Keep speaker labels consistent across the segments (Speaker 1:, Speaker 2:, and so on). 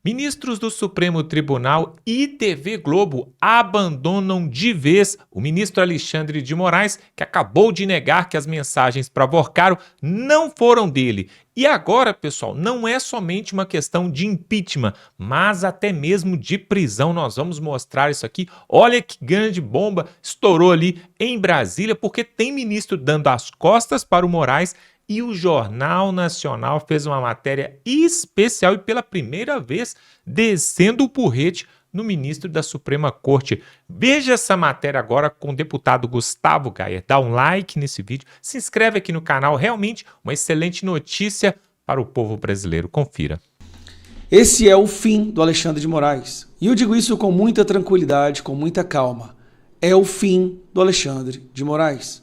Speaker 1: Ministros do Supremo Tribunal e TV Globo abandonam de vez o ministro Alexandre de Moraes, que acabou de negar que as mensagens para Vorcaro não foram dele. E agora, pessoal, não é somente uma questão de impeachment, mas até mesmo de prisão. Nós vamos mostrar isso aqui. Olha que grande bomba estourou ali em Brasília, porque tem ministro dando as costas para o Moraes. E o Jornal Nacional fez uma matéria especial e pela primeira vez descendo o porrete no ministro da Suprema Corte. Veja essa matéria agora com o deputado Gustavo Gayer. Dá um like nesse vídeo, se inscreve aqui no canal. Realmente uma excelente notícia para o povo brasileiro. Confira.
Speaker 2: Esse é o fim do Alexandre de Moraes. E eu digo isso com muita tranquilidade, com muita calma. É o fim do Alexandre de Moraes.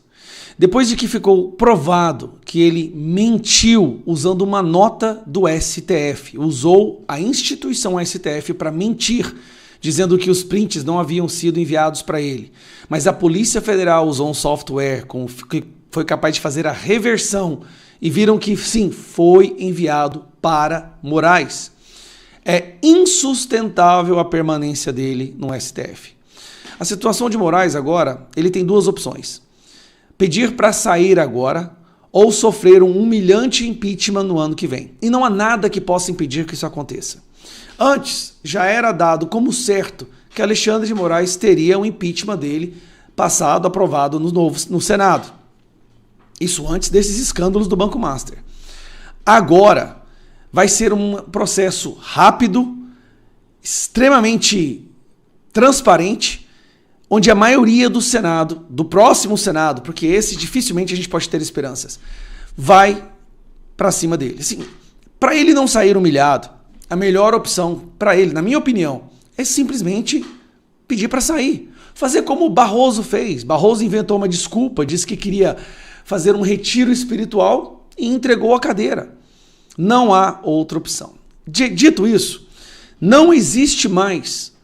Speaker 2: Depois de que ficou provado que ele mentiu usando uma nota do STF, usou a instituição STF para mentir, dizendo que os prints não haviam sido enviados para ele. Mas a Polícia Federal usou um software que foi capaz de fazer a reversão e viram que sim, foi enviado para Moraes. É insustentável a permanência dele no STF. A situação de Moraes agora, ele tem duas opções. Pedir para sair agora ou sofrer um humilhante impeachment no ano que vem. E não há nada que possa impedir que isso aconteça. Antes, já era dado como certo que Alexandre de Moraes teria um impeachment dele passado, aprovado no Senado. Isso antes desses escândalos do Banco Master. Agora, vai ser um processo rápido, extremamente transparente, onde a maioria do Senado, do próximo Senado, porque esse dificilmente a gente pode ter esperanças, vai para cima dele. Assim, para ele não sair humilhado, a melhor opção para ele, na minha opinião, é simplesmente pedir para sair. Fazer como o Barroso fez. Barroso inventou uma desculpa, disse que queria fazer um retiro espiritual e entregou a cadeira. Não há outra opção. Dito isso, não existe mais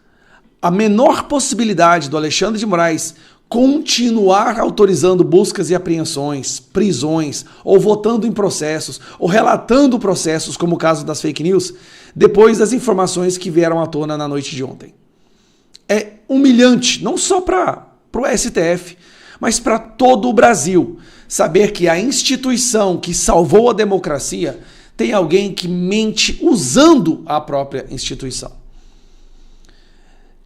Speaker 2: a menor possibilidade do Alexandre de Moraes continuar autorizando buscas e apreensões, prisões, ou votando em processos, ou relatando processos, como o caso das fake news, depois das informações que vieram à tona na noite de ontem. É humilhante, não só para o STF, mas para todo o Brasil, saber que a instituição que salvou a democracia tem alguém que mente usando a própria instituição.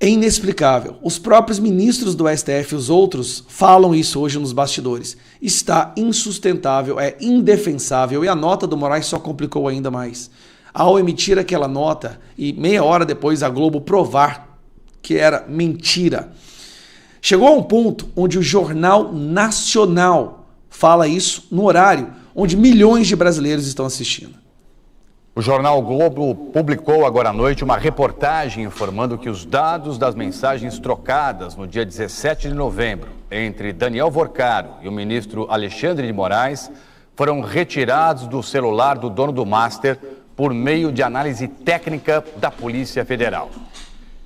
Speaker 2: É inexplicável. Os próprios ministros do STF, os outros, falam isso hoje nos bastidores. Está insustentável, é indefensável e a nota do Moraes só complicou ainda mais. Ao emitir aquela nota e meia hora depois a Globo provar que era mentira. Chegou a um ponto onde o Jornal Nacional fala isso no horário onde milhões de brasileiros estão assistindo.
Speaker 3: O jornal Globo publicou agora à noite uma reportagem informando que os dados das mensagens trocadas no dia 17 de novembro entre Daniel Vorcaro e o ministro Alexandre de Moraes foram retirados do celular do dono do Master por meio de análise técnica da Polícia Federal.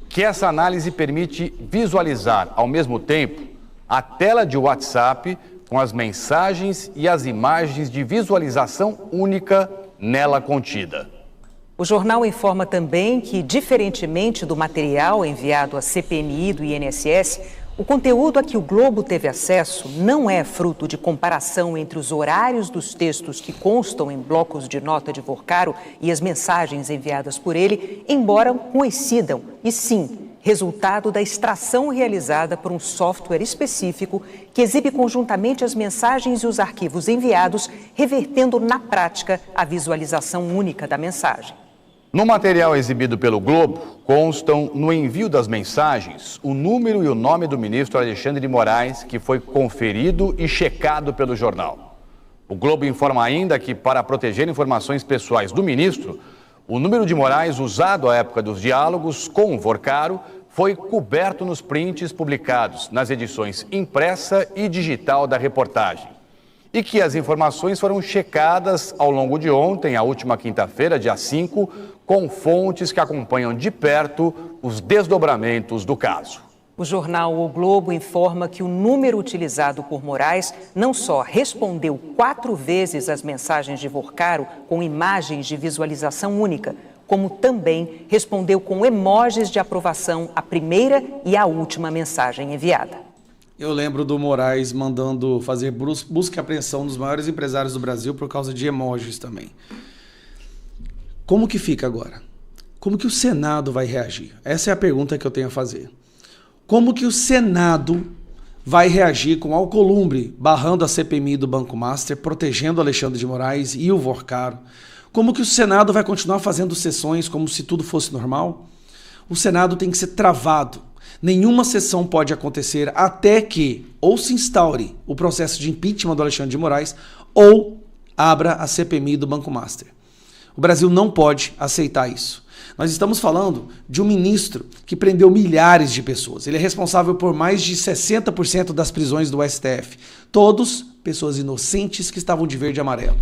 Speaker 3: Que essa análise permite visualizar ao mesmo tempo a tela de WhatsApp com as mensagens e as imagens de visualização única nela contida.
Speaker 4: O jornal informa também que, diferentemente do material enviado à CPMI do INSS, o conteúdo a que o Globo teve acesso não é fruto de comparação entre os horários dos textos que constam em blocos de nota de Vorcaro e as mensagens enviadas por ele, embora coincidam, e sim, resultado da extração realizada por um software específico que exibe conjuntamente as mensagens e os arquivos enviados, revertendo na prática a visualização única da mensagem.
Speaker 3: No material exibido pelo Globo, constam no envio das mensagens o número e o nome do ministro Alexandre de Moraes, que foi conferido e checado pelo jornal. O Globo informa ainda que, para proteger informações pessoais do ministro, o número de Moraes usado à época dos diálogos com o Vorcaro foi coberto nos prints publicados nas edições impressa e digital da reportagem. E que as informações foram checadas ao longo de ontem, a última quinta-feira, dia 5, com fontes que acompanham de perto os desdobramentos do caso.
Speaker 4: O jornal O Globo informa que o número utilizado por Moraes não só respondeu 4 vezes às mensagens de Vorcaro com imagens de visualização única, como também respondeu com emojis de aprovação à primeira e à última mensagem enviada.
Speaker 2: Eu lembro do Moraes mandando fazer busca e apreensão dos maiores empresários do Brasil por causa de emojis também. Como que fica agora? Como que o Senado vai reagir? Essa é a pergunta que eu tenho a fazer. Como que o Senado vai reagir com Alcolumbre barrando a CPMI do Banco Master, protegendo Alexandre de Moraes e o Vorcaro? Como que o Senado vai continuar fazendo sessões como se tudo fosse normal? O Senado tem que ser travado. Nenhuma sessão pode acontecer até que ou se instaure o processo de impeachment do Alexandre de Moraes ou abra a CPMI do Banco Master. O Brasil não pode aceitar isso. Nós estamos falando de um ministro que prendeu milhares de pessoas. Ele é responsável por mais de 60% das prisões do STF. Todos pessoas inocentes que estavam de verde e amarelo.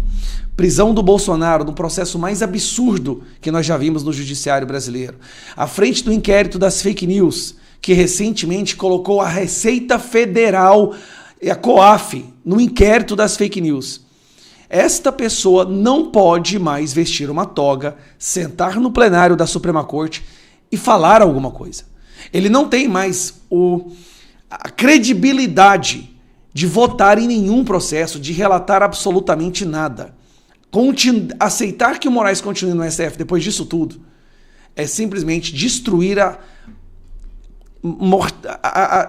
Speaker 2: Prisão do Bolsonaro, no processo mais absurdo que nós já vimos no judiciário brasileiro. À frente do inquérito das fake news, que recentemente colocou a Receita Federal e a COAF no inquérito das fake news. Esta pessoa não pode mais vestir uma toga, sentar no plenário da Suprema Corte e falar alguma coisa. Ele não tem mais a credibilidade de votar em nenhum processo, de relatar absolutamente nada. Aceitar que o Moraes continue no STF depois disso tudo é simplesmente destruir a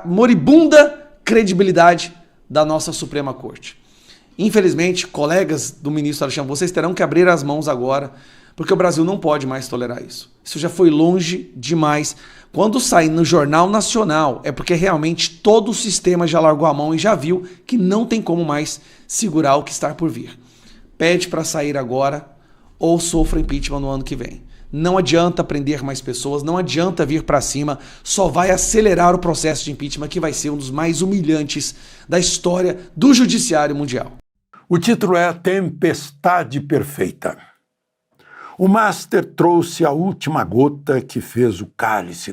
Speaker 2: moribunda credibilidade da nossa Suprema Corte. Infelizmente, colegas do ministro Alexandre, vocês terão que abrir as mãos agora, porque o Brasil não pode mais tolerar isso. Isso já foi longe demais. Quando sai no Jornal Nacional, é porque realmente todo o sistema já largou a mão e já viu que não tem como mais segurar o que está por vir. Pede para sair agora ou sofra impeachment no ano que vem. Não adianta prender mais pessoas, não adianta vir para cima, só vai acelerar o processo de impeachment, que vai ser um dos mais humilhantes da história do judiciário mundial.
Speaker 5: O título é Tempestade Perfeita. O Master trouxe a última gota que fez o cálice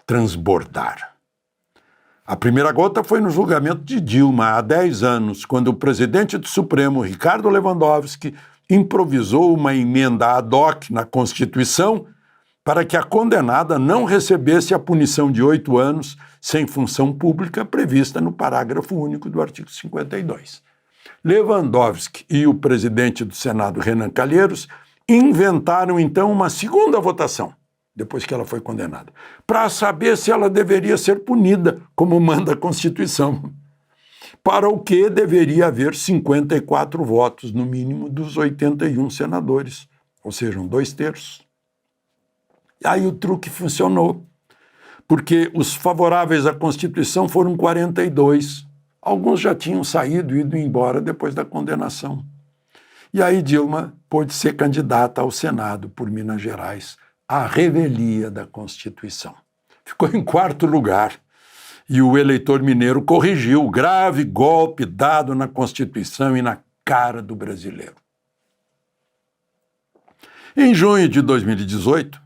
Speaker 5: transbordar. A primeira gota foi no julgamento de Dilma, há 10 anos, quando o presidente do Supremo, Ricardo Lewandowski, improvisou uma emenda ad hoc na Constituição para que a condenada não recebesse a punição de 8 anos sem função pública prevista no parágrafo único do artigo 52. Lewandowski e o presidente do Senado, Renan Calheiros, inventaram então uma segunda votação, depois que ela foi condenada, para saber se ela deveria ser punida, como manda a Constituição. Para o que deveria haver 54 votos, no mínimo, dos 81 senadores, ou seja, 2/3. Aí o truque funcionou, porque os favoráveis à Constituição foram 42. Alguns já tinham saído e ido embora depois da condenação. E aí Dilma pôde ser candidata ao Senado por Minas Gerais, à revelia da Constituição. Ficou em 4º lugar. E o eleitor mineiro corrigiu o grave golpe dado na Constituição e na cara do brasileiro. Em junho de 2018,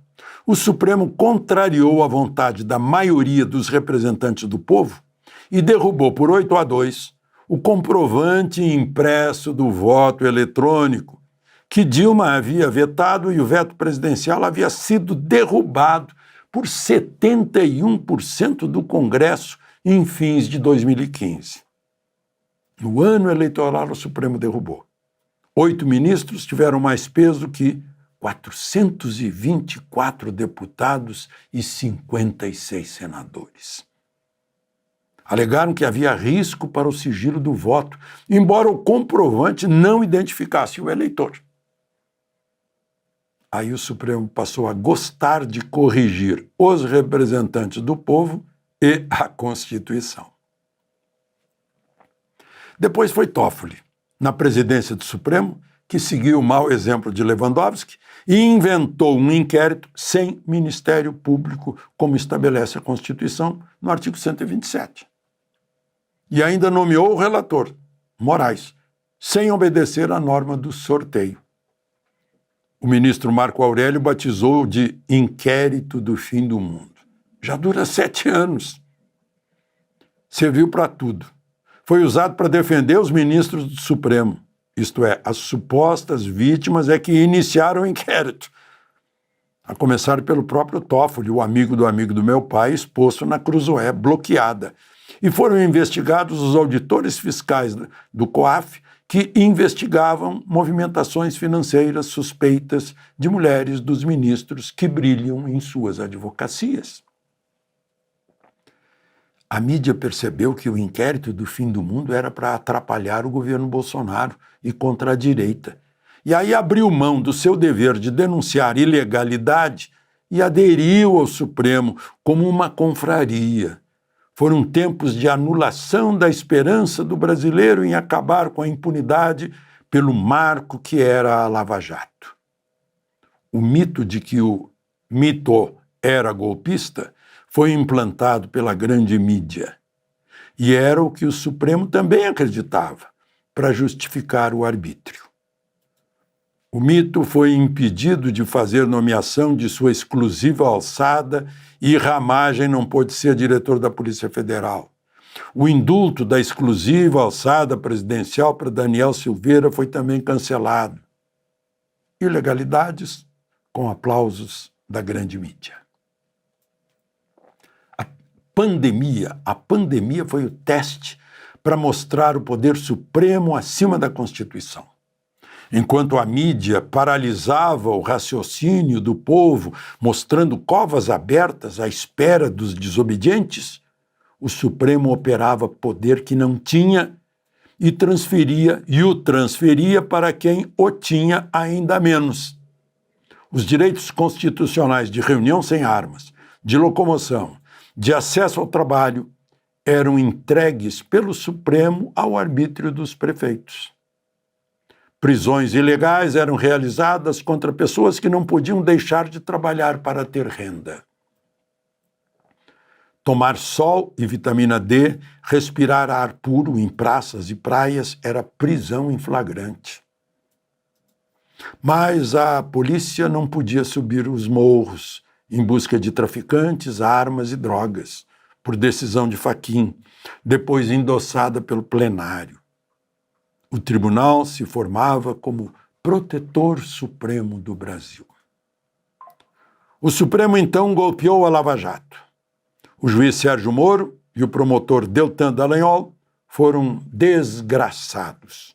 Speaker 5: o Supremo contrariou a vontade da maioria dos representantes do povo e derrubou por 8-2 o comprovante impresso do voto eletrônico, que Dilma havia vetado e o veto presidencial havia sido derrubado por 71% do Congresso em fins de 2015. No ano eleitoral, o Supremo derrubou. 8 ministros tiveram mais peso que 424 deputados e 56 senadores. Alegaram que havia risco para o sigilo do voto, embora o comprovante não identificasse o eleitor. Aí o Supremo passou a gostar de corrigir os representantes do povo e a Constituição. Depois foi Toffoli, na presidência do Supremo, que seguiu o mau exemplo de Lewandowski e inventou um inquérito sem Ministério Público, como estabelece a Constituição no artigo 127. E ainda nomeou o relator, Moraes, sem obedecer à norma do sorteio. O ministro Marco Aurélio batizou de inquérito do fim do mundo. Já dura 7 anos. Serviu para tudo. Foi usado para defender os ministros do Supremo, isto é, as supostas vítimas que iniciaram o inquérito. a começar pelo próprio Toffoli, o amigo do meu pai, exposto na Cruzoé, bloqueada. E foram investigados os auditores fiscais do COAF, que investigavam movimentações financeiras suspeitas de mulheres dos ministros que brilham em suas advocacias. A mídia percebeu que o inquérito do fim do mundo era para atrapalhar o governo Bolsonaro e contra a direita. E aí abriu mão do seu dever de denunciar ilegalidade e aderiu ao Supremo como uma confraria. Foram tempos de anulação da esperança do brasileiro em acabar com a impunidade pelo marco que era a Lava Jato. O mito de que o mito era golpista foi implantado pela grande mídia. E era o que o Supremo também acreditava, para justificar o arbítrio. O mito foi impedido de fazer nomeação de sua exclusiva alçada e Ramagem não pôde ser diretor da Polícia Federal. O indulto da exclusiva alçada presidencial para Daniel Silveira foi também cancelado. Ilegalidades com aplausos da grande mídia. A pandemia foi o teste para mostrar o poder supremo acima da Constituição. Enquanto a mídia paralisava o raciocínio do povo, mostrando covas abertas à espera dos desobedientes, o Supremo operava poder que não tinha e o transferia para quem o tinha ainda menos. Os direitos constitucionais de reunião sem armas, de locomoção, de acesso ao trabalho, eram entregues pelo Supremo ao arbítrio dos prefeitos. Prisões ilegais eram realizadas contra pessoas que não podiam deixar de trabalhar para ter renda. Tomar sol e vitamina D, respirar ar puro em praças e praias era prisão em flagrante. Mas a polícia não podia subir os morros em busca de traficantes, armas e drogas, por decisão de Fachin, depois endossada pelo plenário. O tribunal se formava como protetor supremo do Brasil. O Supremo então golpeou a Lava Jato. O juiz Sérgio Moro e o promotor Deltan Dallagnol foram desgraçados.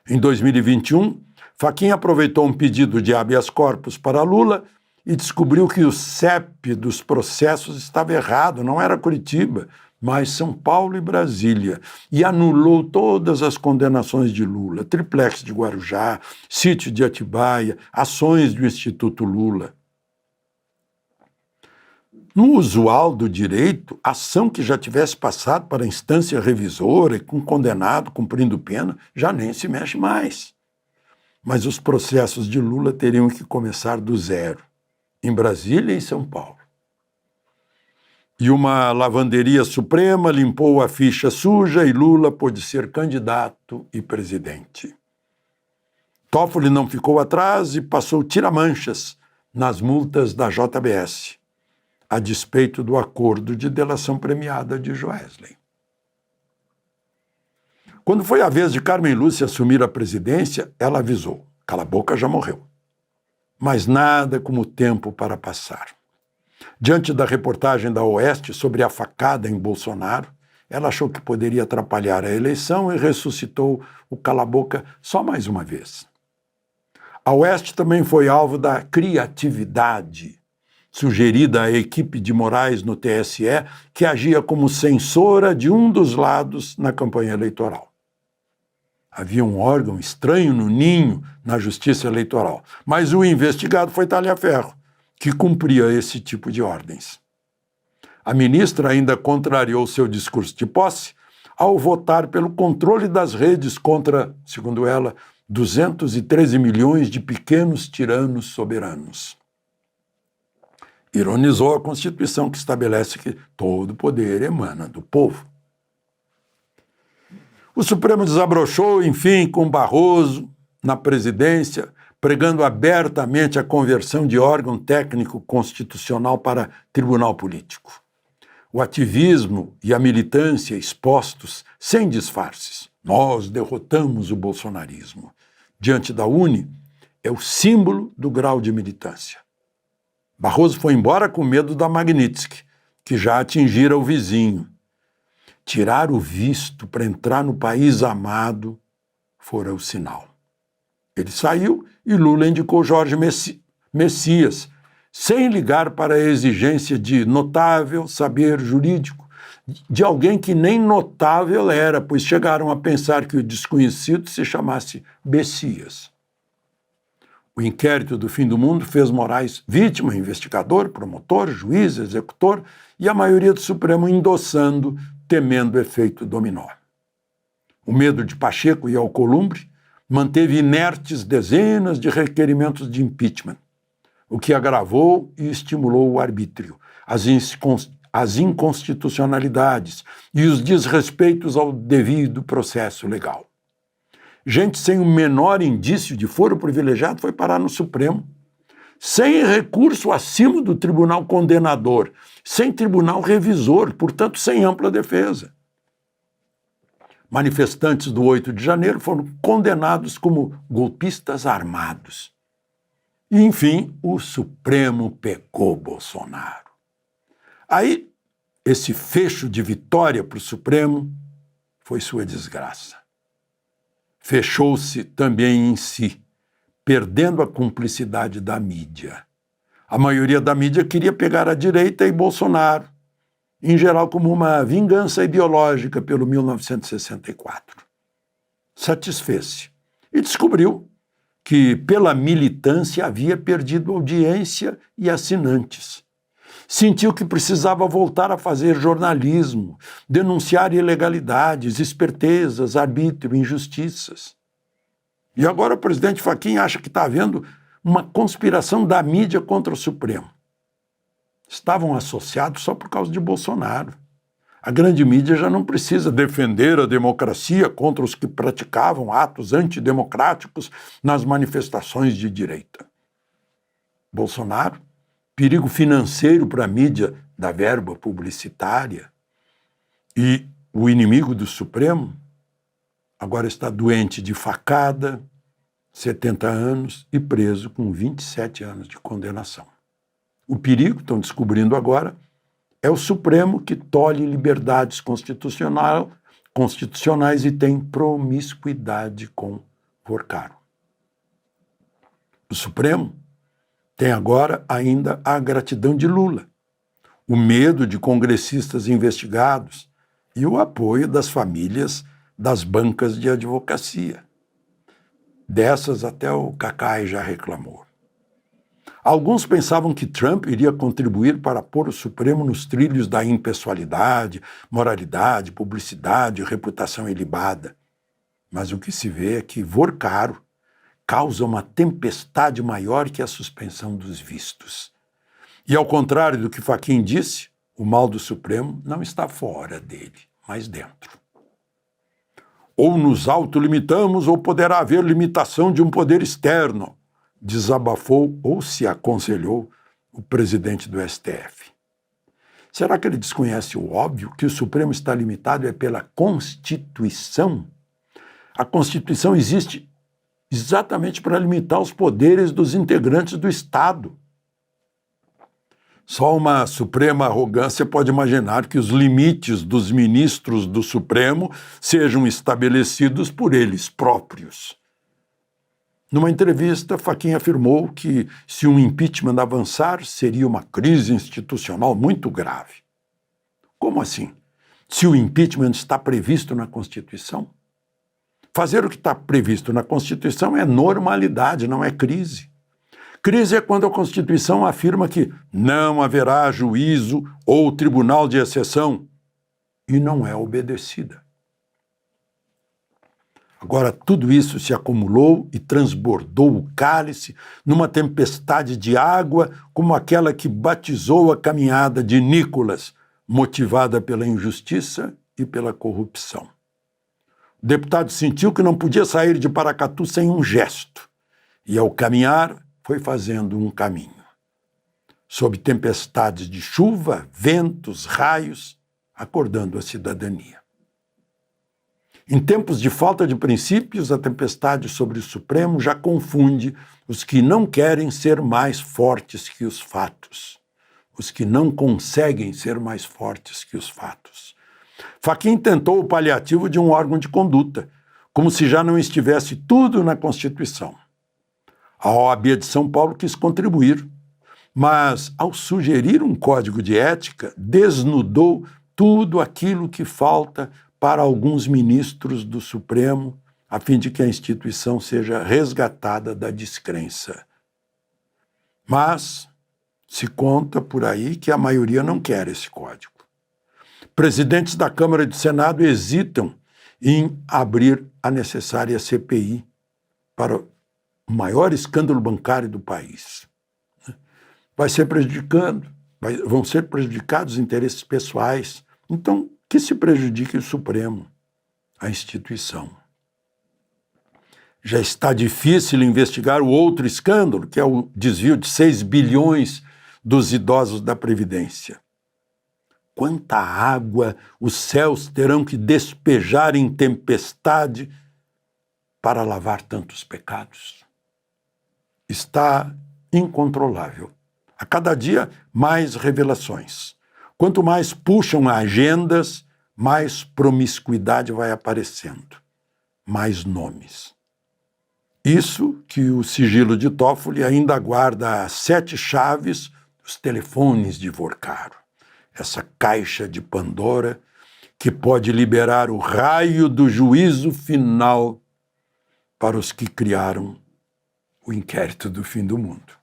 Speaker 5: Em 2021, Fachin aproveitou um pedido de habeas corpus para Lula e descobriu que o CEP dos processos estava errado, não era Curitiba, mas São Paulo e Brasília, e anulou todas as condenações de Lula, triplex de Guarujá, sítio de Atibaia, ações do Instituto Lula. No usual do direito, ação que já tivesse passado para a instância revisora e com condenado cumprindo pena, já nem se mexe mais. Mas os processos de Lula teriam que começar do zero, em Brasília e em São Paulo. E uma lavanderia suprema limpou a ficha suja e Lula pôde ser candidato e presidente. Toffoli não ficou atrás e passou tira-manchas nas multas da JBS, a despeito do acordo de delação premiada de Joesley. Quando foi a vez de Carmen Lúcia assumir a presidência, ela avisou: cala a boca, já morreu. Mas nada como o tempo para passar. Diante da reportagem da Oeste sobre a facada em Bolsonaro, ela achou que poderia atrapalhar a eleição e ressuscitou o cala-boca só mais uma vez. A Oeste também foi alvo da criatividade sugerida à equipe de Moraes no TSE, que agia como censora de um dos lados na campanha eleitoral. Havia um órgão estranho no ninho na Justiça Eleitoral, mas o investigado foi Talhaferro, que cumpria esse tipo de ordens. A ministra ainda contrariou seu discurso de posse ao votar pelo controle das redes contra, segundo ela, 213 milhões de pequenos tiranos soberanos. Ironizou a Constituição, que estabelece que todo poder emana do povo. O Supremo desabrochou, enfim, com Barroso na presidência, pregando abertamente a conversão de órgão técnico constitucional para tribunal político. O ativismo e a militância expostos sem disfarces. Nós derrotamos o bolsonarismo. Diante da UNE, é o símbolo do grau de militância. Barroso foi embora com medo da Magnitsky, que já atingira o vizinho. Tirar o visto para entrar no país amado fora o sinal. Ele saiu e Lula indicou Jorge Messias, sem ligar para a exigência de notável saber jurídico, de alguém que nem notável era, pois chegaram a pensar que o desconhecido se chamasse Messias. O inquérito do fim do mundo fez Moraes vítima, investigador, promotor, juiz, executor e a maioria do Supremo endossando, temendo efeito dominó. O medo de Pacheco e Alcolumbre manteve inertes dezenas de requerimentos de impeachment, o que agravou e estimulou o arbítrio, as inconstitucionalidades e os desrespeitos ao devido processo legal. Gente sem o menor indício de foro privilegiado foi parar no Supremo, sem recurso acima do tribunal condenador, sem tribunal revisor, portanto, sem ampla defesa. Manifestantes do 8 de janeiro foram condenados como golpistas armados. E, enfim, o Supremo pegou Bolsonaro. Aí, esse fecho de vitória para o Supremo foi sua desgraça. Fechou-se também em si, perdendo a cumplicidade da mídia. A maioria da mídia queria pegar a direita e Bolsonaro, em geral como uma vingança ideológica pelo 1964. Satisfez-se e descobriu que pela militância havia perdido audiência e assinantes. Sentiu que precisava voltar a fazer jornalismo, denunciar ilegalidades, espertezas, arbítrio, injustiças. E agora o presidente Fachin acha que está havendo uma conspiração da mídia contra o Supremo. Estavam associados só por causa de Bolsonaro. A grande mídia já não precisa defender a democracia contra os que praticavam atos antidemocráticos nas manifestações de direita. Bolsonaro, perigo financeiro para a mídia da verba publicitária, e o inimigo do Supremo, agora está doente de facada, 70 anos e preso com 27 anos de condenação. O perigo, estão descobrindo agora, é o Supremo que tolhe liberdades constitucionais e tem promiscuidade com Vorcaro. O Supremo tem agora ainda a gratidão de Lula, o medo de congressistas investigados e o apoio das famílias das bancas de advocacia. Dessas até o Cacai já reclamou. Alguns pensavam que Trump iria contribuir para pôr o Supremo nos trilhos da impessoalidade, moralidade, publicidade, reputação ilibada. Mas o que se vê é que Vorcaro causa uma tempestade maior que a suspensão dos vistos. E ao contrário do que Fachin disse, o mal do Supremo não está fora dele, mas dentro. Ou nos autolimitamos ou poderá haver limitação de um poder externo, desabafou ou se aconselhou o presidente do STF. Será que ele desconhece o óbvio, que o Supremo está limitado é pela Constituição? A Constituição existe exatamente para limitar os poderes dos integrantes do Estado. Só uma suprema arrogância pode imaginar que os limites dos ministros do Supremo sejam estabelecidos por eles próprios. Numa entrevista, Fachin afirmou que, se um impeachment avançar, seria uma crise institucional muito grave. Como assim? Se o impeachment está previsto na Constituição? Fazer o que está previsto na Constituição é normalidade, não é crise. Crise é quando a Constituição afirma que não haverá juízo ou tribunal de exceção e não é obedecida. Agora, tudo isso se acumulou e transbordou o cálice numa tempestade de água como aquela que batizou a caminhada de Nicolas, motivada pela injustiça e pela corrupção. O deputado sentiu que não podia sair de Paracatu sem um gesto, e ao caminhar foi fazendo um caminho. Sob tempestades de chuva, ventos, raios, acordando a cidadania. Em tempos de falta de princípios, a tempestade sobre o Supremo já confunde os que não querem ser mais fortes que os fatos, os que não conseguem ser mais fortes que os fatos. Fachin tentou o paliativo de um órgão de conduta, como se já não estivesse tudo na Constituição. A OAB de São Paulo quis contribuir, mas, ao sugerir um código de ética, desnudou tudo aquilo que falta para alguns ministros do Supremo, a fim de que a instituição seja resgatada da descrença. Mas se conta por aí que a maioria não quer esse código. Presidentes da Câmara e do Senado hesitam em abrir a necessária CPI para o maior escândalo bancário do país. Vão ser prejudicados os interesses pessoais. Então, que se prejudique o Supremo, a instituição. Já está difícil investigar o outro escândalo, que é o desvio de 6 bilhões dos idosos da Previdência. Quanta água os céus terão que despejar em tempestade para lavar tantos pecados? Está incontrolável. A cada dia, mais revelações. Quanto mais puxam agendas, mais promiscuidade vai aparecendo, mais nomes. Isso que o sigilo de Toffoli ainda guarda as 7 chaves dos telefones de Vorcaro. Essa caixa de Pandora que pode liberar o raio do juízo final para os que criaram o inquérito do fim do mundo.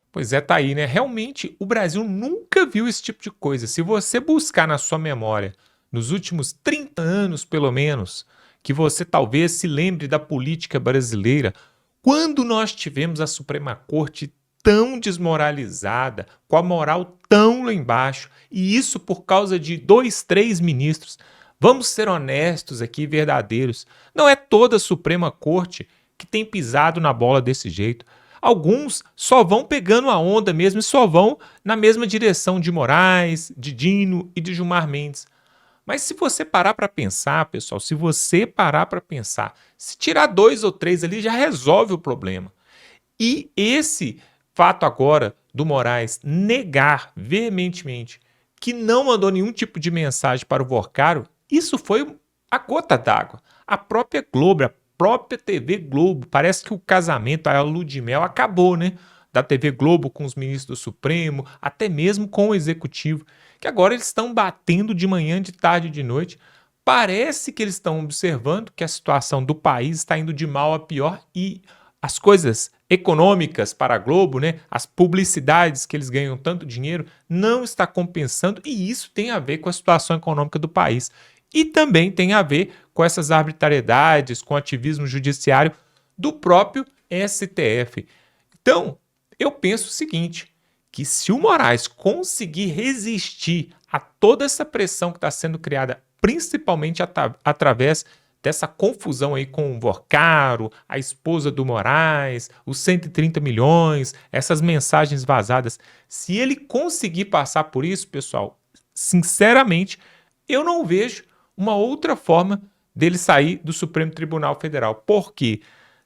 Speaker 1: Pois é, tá aí, né? Realmente, o Brasil nunca viu esse tipo de coisa. Se você buscar na sua memória, nos últimos 30 anos, pelo menos, que você talvez se lembre da política brasileira, quando nós tivemos a Suprema Corte tão desmoralizada, com a moral tão lá embaixo, e isso por causa de 2, 3 ministros. Vamos ser honestos aqui, verdadeiros. Não é toda a Suprema Corte que tem pisado na bola desse jeito. Alguns só vão pegando a onda mesmo e só vão na mesma direção de Moraes, de Dino e de Gilmar Mendes. Mas se você parar para pensar, pessoal, se tirar 2 ou 3 ali já resolve o problema. E esse fato agora do Moraes negar veementemente que não mandou nenhum tipo de mensagem para o Vorcaro, isso foi a gota d'água. A própria Globo, a própria TV Globo, parece que o casamento, a lua de mel acabou, né? Da TV Globo com os ministros do Supremo, até mesmo com o Executivo, que agora eles estão batendo de manhã, de tarde e de noite. Parece que eles estão observando que a situação do país está indo de mal a pior e as coisas econômicas para a Globo, né? As publicidades que eles ganham tanto dinheiro, não está compensando e isso tem a ver com a situação econômica do país. E também tem a ver com essas arbitrariedades, com o ativismo judiciário do próprio STF. Então, eu penso o seguinte, que se o Moraes conseguir resistir a toda essa pressão que está sendo criada, principalmente através dessa confusão aí com o Vorcaro, a esposa do Moraes, os 130 milhões, essas mensagens vazadas, se ele conseguir passar por isso, pessoal, sinceramente, eu não vejo uma outra forma dele sair do Supremo Tribunal Federal. Por quê?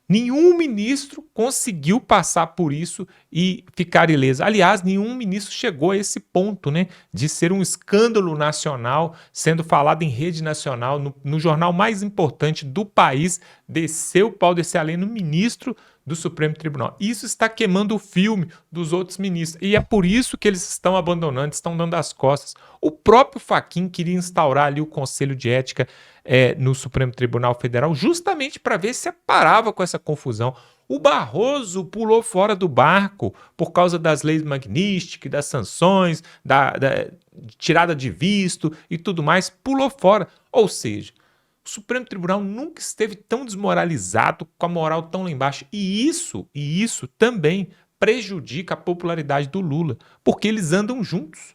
Speaker 1: Nenhum ministro conseguiu passar por isso e ficar ileso. Aliás, nenhum ministro chegou a esse ponto, né, de ser um escândalo nacional, sendo falado em rede nacional, no jornal mais importante do país, desceu o pau desse além no ministro do Supremo Tribunal. Isso está queimando o filme dos outros ministros. E é por isso que eles estão abandonando, estão dando as costas. O próprio Fachin queria instaurar ali o Conselho de Ética no Supremo Tribunal Federal, justamente para ver se parava com essa confusão. O Barroso pulou fora do barco por causa das leis Magnitsky, das sanções, da tirada de visto e tudo mais, pulou fora. Ou seja, o Supremo Tribunal nunca esteve tão desmoralizado, com a moral tão lá embaixo. E isso também prejudica a popularidade do Lula, porque eles andam juntos.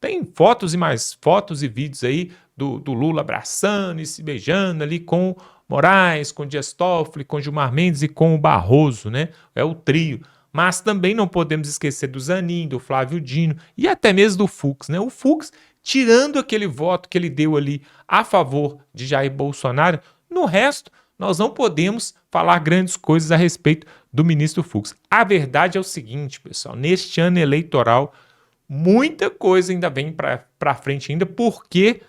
Speaker 1: Tem fotos e mais fotos e vídeos aí do Lula abraçando e se beijando ali com Moraes, com Dias Toffoli, com Gilmar Mendes e com o Barroso, né? É o trio. Mas também não podemos esquecer do Zanin, do Flávio Dino e até mesmo do Fux, né? O Fux tirando aquele voto que ele deu ali a favor de Jair Bolsonaro, no resto, nós não podemos falar grandes coisas a respeito do ministro Fux. A verdade é o seguinte, pessoal, neste ano eleitoral, muita coisa ainda vem para frente ainda, porque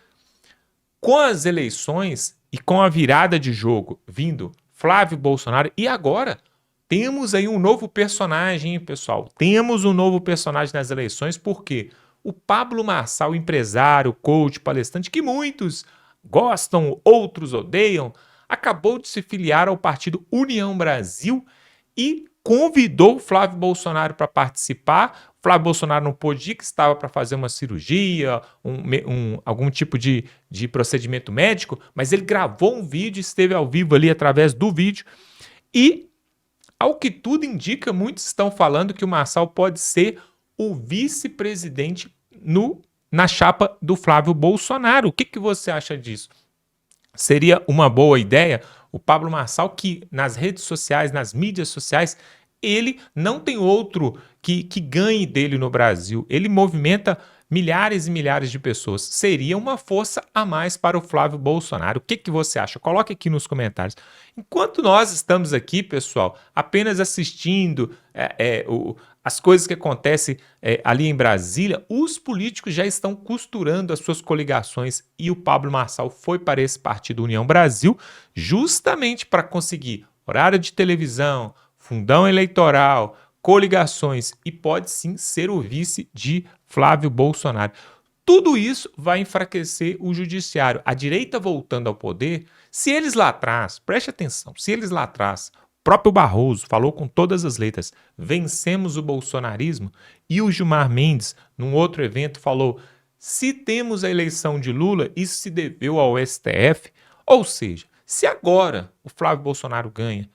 Speaker 1: com as eleições e com a virada de jogo vindo Flávio Bolsonaro, e agora temos aí um novo personagem, hein, pessoal? Temos um novo personagem nas eleições, porque o Pablo Marçal, empresário, coach, palestrante, que muitos gostam, outros odeiam, acabou de se filiar ao partido União Brasil e convidou o Flávio Bolsonaro para participar. O Flávio Bolsonaro não pôde ir, que estava para fazer uma cirurgia, algum tipo de procedimento médico, mas ele gravou um vídeo, esteve ao vivo ali através do vídeo e, ao que tudo indica, muitos estão falando que o Marçal pode ser o vice-presidente na chapa do Flávio Bolsonaro. O que você acha disso? Seria uma boa ideia? O Pablo Marçal, que nas redes sociais, nas mídias sociais, ele não tem outro que ganhe dele no Brasil. Ele movimenta milhares e milhares de pessoas. Seria uma força a mais para o Flávio Bolsonaro. O que você acha? Coloque aqui nos comentários. Enquanto nós estamos aqui, pessoal, apenas assistindo as coisas que acontecem ali em Brasília, os políticos já estão costurando as suas coligações e o Pablo Marçal foi para esse partido União Brasil justamente para conseguir horário de televisão, fundão eleitoral, coligações e pode sim ser o vice de Flávio Bolsonaro. Tudo isso vai enfraquecer o judiciário. A direita voltando ao poder, se eles lá atrás, preste atenção, se eles lá atrás, o próprio Barroso falou com todas as letras, vencemos o bolsonarismo, e o Gilmar Mendes, num outro evento, falou, se temos a eleição de Lula, isso se deveu ao STF, ou seja, se agora o Flávio Bolsonaro ganha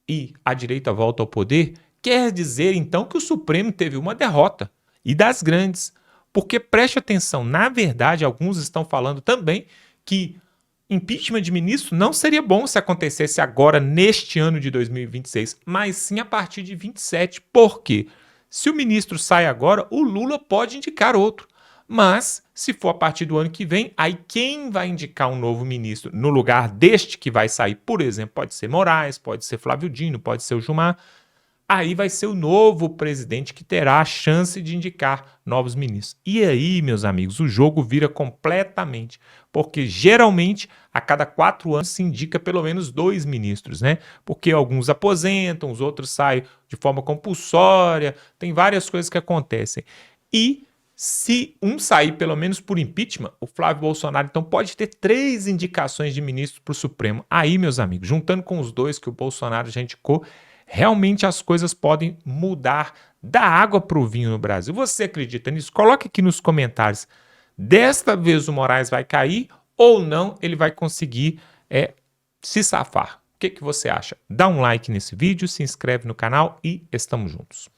Speaker 1: e a direita volta ao poder, quer dizer então que o Supremo teve uma derrota, e das grandes. Porque preste atenção, na verdade, alguns estão falando também que impeachment de ministro não seria bom se acontecesse agora, neste ano de 2026, mas sim a partir de 27. Por quê? Se o ministro sai agora, o Lula pode indicar outro. Mas, se for a partir do ano que vem, aí quem vai indicar um novo ministro no lugar deste que vai sair, por exemplo, pode ser Moraes, pode ser Flávio Dino, pode ser o Gilmar, aí vai ser o novo presidente que terá a chance de indicar novos ministros. E aí, meus amigos, o jogo vira completamente, porque geralmente a cada 4 anos se indica pelo menos 2 ministros, né? Porque alguns aposentam, os outros saem de forma compulsória, tem várias coisas que acontecem. E se um sair pelo menos por impeachment, o Flávio Bolsonaro então pode ter 3 indicações de ministros para o Supremo. Aí, meus amigos, juntando com os 2 que o Bolsonaro já indicou, realmente as coisas podem mudar da água para o vinho no Brasil. Você acredita nisso? Coloque aqui nos comentários. Desta vez o Moraes vai cair ou não ele vai conseguir se safar? O que você acha? Dá um like nesse vídeo, se inscreve no canal e estamos juntos.